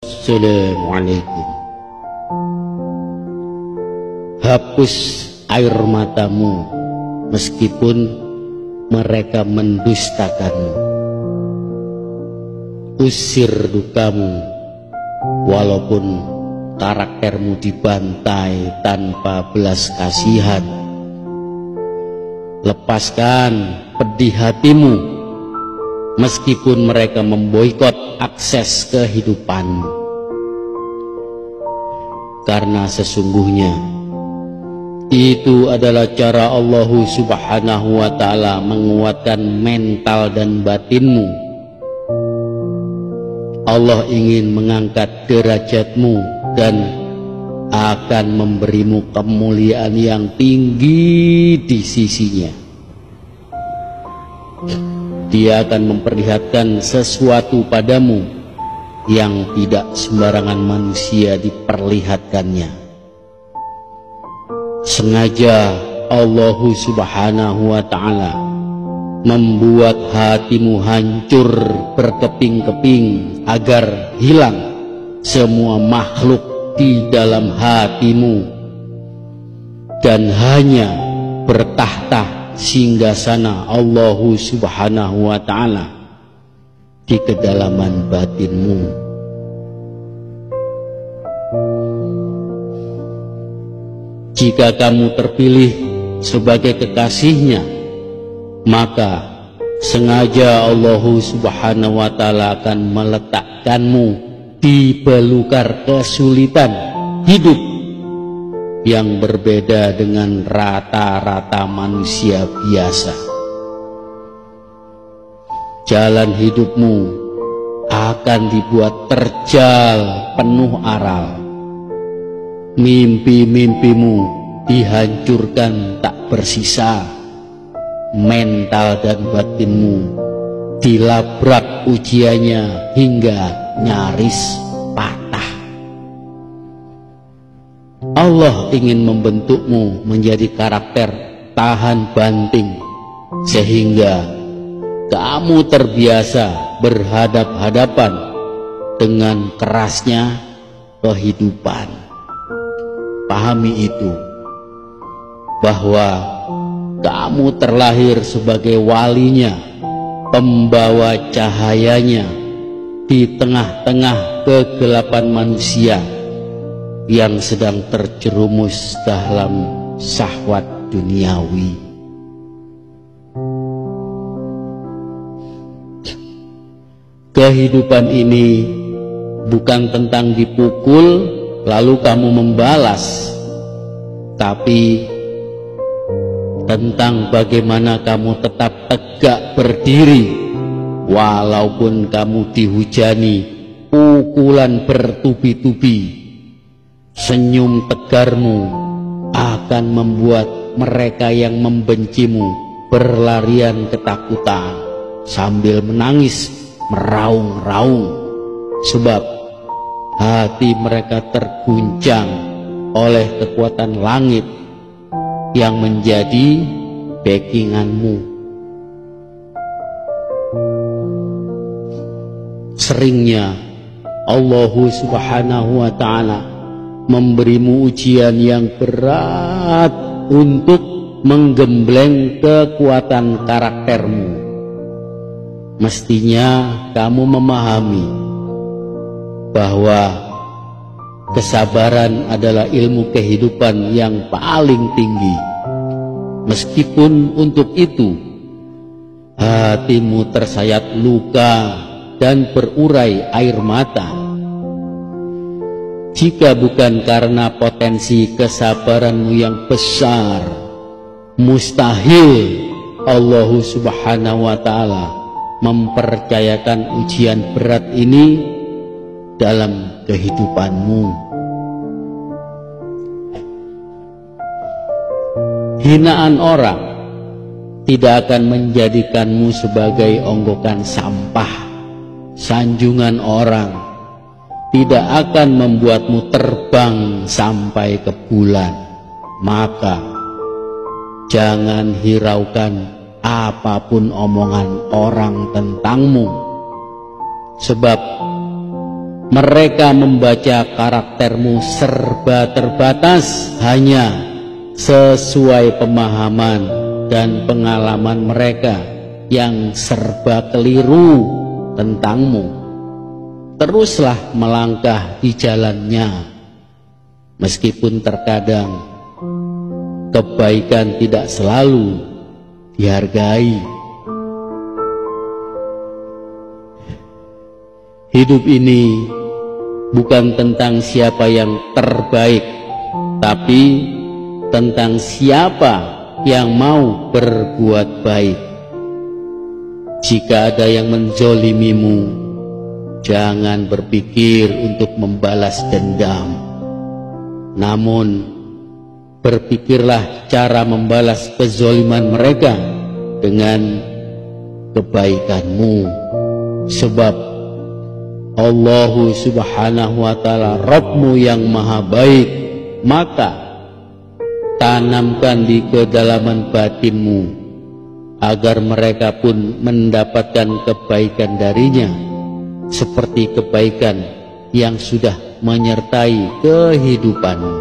Assalamualaikum. Hapus air matamu meskipun mereka mendustakanmu. Usir dukamu walaupun karaktermu dibantai tanpa belas kasihan. Lepaskan pedih hatimu meskipun mereka memboikot akses kehidupanmu. Karena sesungguhnya itu adalah cara Allah Subhanahu wa ta'ala menguatkan mental dan batinmu. Allah ingin mengangkat derajatmu dan akan memberimu kemuliaan yang tinggi di sisinya. Dia akan memperlihatkan sesuatu padamu yang tidak sembarangan manusia diperlihatkannya. Sengaja Allah Subhanahu wa ta'ala membuat hatimu hancur berkeping-keping agar hilang semua makhluk di dalam hatimu dan hanya bertahta singgasana Allah Subhanahu wa ta'ala di kedalaman batinmu. Jika kamu terpilih sebagai kekasihnya, maka sengaja Allah Subhanahu wa ta'ala akan meletakkanmu di belukar kesulitan hidup yang berbeda dengan rata-rata manusia biasa. Jalan hidupmu akan dibuat terjal penuh aral. Mimpi-mimpimu dihancurkan tak bersisa. Mental dan batinmu dilabrak ujiannya hingga nyaris patah. Allah ingin membentukmu menjadi karakter tahan banting sehingga kamu terbiasa berhadap-hadapan dengan kerasnya kehidupan. Pahami itu, bahwa kamu terlahir sebagai walinya, pembawa cahayanya di tengah-tengah kegelapan manusia yang sedang terjerumus dalam syahwat duniawi. Kehidupan ini bukan tentang dipukul lalu kamu membalas, tapi tentang bagaimana kamu tetap tegak berdiri walaupun kamu dihujani pukulan bertubi-tubi. Senyum tegarmu akan membuat mereka yang membencimu berlarian ketakutan sambil menangis meraung-raung, sebab hati mereka terguncang oleh kekuatan langit yang menjadi backinganmu. Seringnya Allah Subhanahu wa ta'ala memberimu ujian yang berat untuk menggembleng kekuatan karaktermu. Mestinya kamu memahami bahwa kesabaran adalah ilmu kehidupan yang paling tinggi. Meskipun untuk itu hatimu tersayat luka dan berurai air mata, jika bukan karena potensi kesabaranmu yang besar, mustahil Allah Subhanahu wa ta'ala mempercayakan ujian berat ini dalam kehidupanmu. Hinaan orang tidak akan menjadikanmu sebagai onggokan sampah. Sanjungan orang tidak akan membuatmu terbang sampai ke bulan. Maka jangan hiraukan apapun omongan orang tentangmu, sebab mereka membaca karaktermu serba terbatas, hanya sesuai pemahaman dan pengalaman mereka yang serba keliru tentangmu. Teruslah melangkah di jalannya, meskipun terkadang kebaikan tidak selalu dihargai. Hidup ini bukan tentang siapa yang terbaik, tapi tentang siapa yang mau berbuat baik. Jika ada yang menzolimimu, jangan berpikir untuk membalas dendam. Namun, berpikirlah cara membalas kezoliman mereka dengan kebaikanmu. Sebab Allah subhanahu wa ta'ala Rabbmu yang maha baik. Maka tanamkan di kedalaman batinmu agar mereka pun mendapatkan kebaikan darinya, seperti kebaikan yang sudah menyertai kehidupanmu.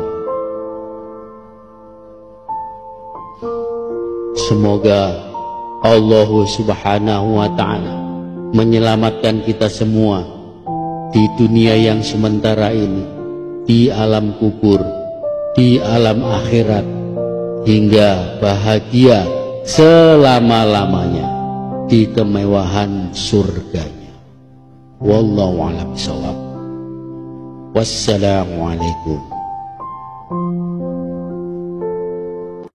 Semoga Allah subhanahu wa ta'ala menyelamatkan kita semua di dunia yang sementara ini, di alam kubur, di alam akhirat, hingga bahagia selama-lamanya di kemewahan surganya. Wallahu a'lam bishawab. Wassalamualaikum